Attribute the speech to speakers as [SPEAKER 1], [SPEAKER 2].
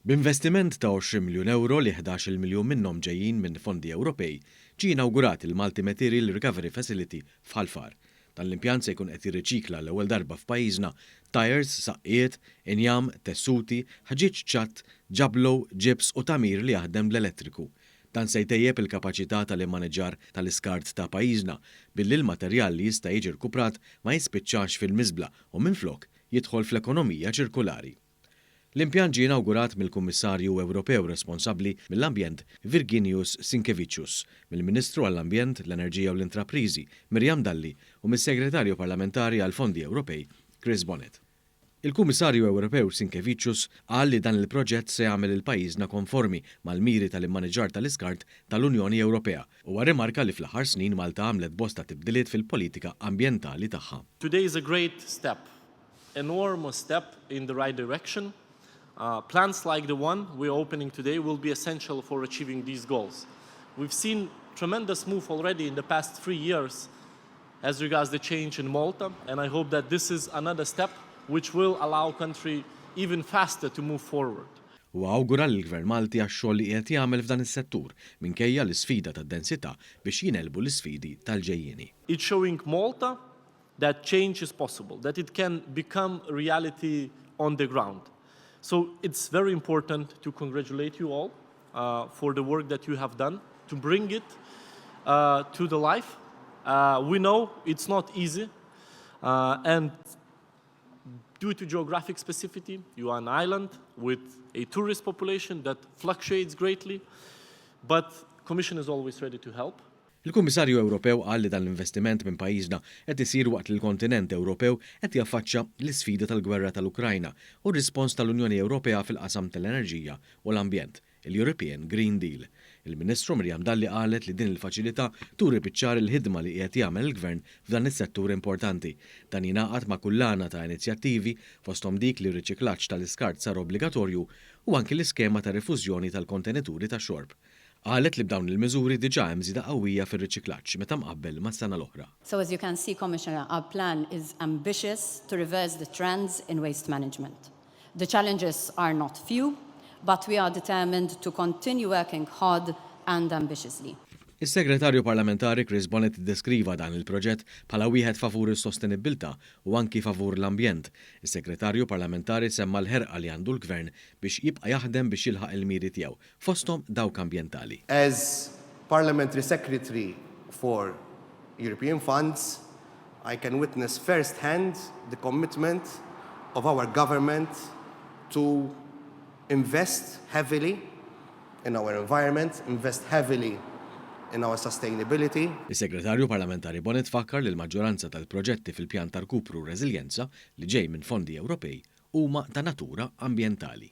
[SPEAKER 1] B'investiment ta' 20 miljun euro li 11 miljun minnhom ġejjin minn fondi Ewropej, ġie inawgurat il-Multi-Material Recovery Facility fl-aħħar. Tal-impjant se jkun qed jirriċikla l-ewwel darba f'pajjiżna tires, saqqiet, injam, tessuti, ħaġiġ ċatt, ġablow, ġibs u tamir li jaħdem bl-elettriku. Dan se jtejjeb il-kapaċità tal-materjal tal-iskart ta' pajjiżna billi l-materjal li jista' jiġi rkuprat ma jispiċċax fil-miżbla u minflok jidħol fl-ekonomija ċirkulari. L-impjant ġie inawgurat mill-Kummissarju Ewropew responsabbli mill-Ambjent Virginijus Sinkevicius, mill-Ministru għall-Ambjent, l-Enerġija u l-Intrapriżi Miriam Dalli u mis-Segretarju Parlamentari għall-Fondi Ewropej Chirs Bonett. Il-Kummissarju Ewropew Sinkevicius qal li dan il-proġett se jagħmel il-pajjiżna konformi mal-miri tal-immaneġġjar tal-iskart tal-Unjoni Ewropea u rimarka li fl-aħħar snin Malta għamlet bosta tibdiliet fil-politika ambjentali tagħha.
[SPEAKER 2] Today is a great step, enormous step in the right direction. Plants like the one we're opening today will be essential for achieving these goals. We've seen tremendous move already in the past 3 years as regards the change in Malta, and I hope that this is another step which will allow country even faster to move forward.
[SPEAKER 1] U awgura l-Gvern Malti għax-xogħol li qed jagħmel f'dan is-settur minkejja l-isfida tad-densità biex jinelbu l-isfidi tal-ġejjieni.
[SPEAKER 2] It's showing Malta that change is possible, that it can become reality on the ground. So it's very important to congratulate you all for the work that you have done to bring it to the life. We know it's not easy, and due to geographic specificity, you are an island with a tourist population that fluctuates greatly, but the Commission is always ready to help.
[SPEAKER 1] Il-Kummissarju Ewropew qal li dan l-investiment minn pajjiżna qed isir waqt li l-kontinent Ewropew qed jaffaċċja l-isfida tal-gwerra tal-Ukrajna u r-rispons tal-Unjoni Ewropea fil-qasam tal-enerġija u l-ambjent, il-European Green Deal. Il-Ministru Miriam Dalli qalet li din il-faċilità turi biċċar il-ħidma li qiegħed jagħmel il-Gvern f'dan is-settur importanti. Dan jingħaqad ma' kullana ta' inizjattivi fosthom dik li r-riċiklaġġ tal-iskart sar obbligatorju u anki l-iskema ta' rifużjoni tal-kontenituri tax-xorb. Qalet li b'dawn il-miżuri diġà hemm żieda qawwija fir-riċiklaġġ meta mqabbel mas-sena l-oħra.
[SPEAKER 3] So as you can see, Commissioner, our plan is ambitious to reverse the trends in waste management. The challenges are not few, but we are determined to continue working hard and ambitiously.
[SPEAKER 1] Is-Segretarju Parlamentari Chirs Bonett iddeskriva dan il-proġett bħala wieħed favur is-sostenibilità u anki favur l-ambjent. Is-Segretarju Parlamentari semma l-ħerqa li għandu l-Gvern biex jibqa' jaħdem biex jilħaq il-miri tiegħu, fosthom dawk ambjentali.
[SPEAKER 4] As Parliamentary Secretary for European funds, I can witness firsthand the commitment of our government to invest heavily in our environment, invest heavily in our sustainability.
[SPEAKER 1] Is-Segretarju Parlamentari Bonett fakkar li l-maġġoranza tal-proġetti fil-pjan ta' rkupru u reżiljenza li ġej minn fondi Ewropej huma ta' natura ambjentali.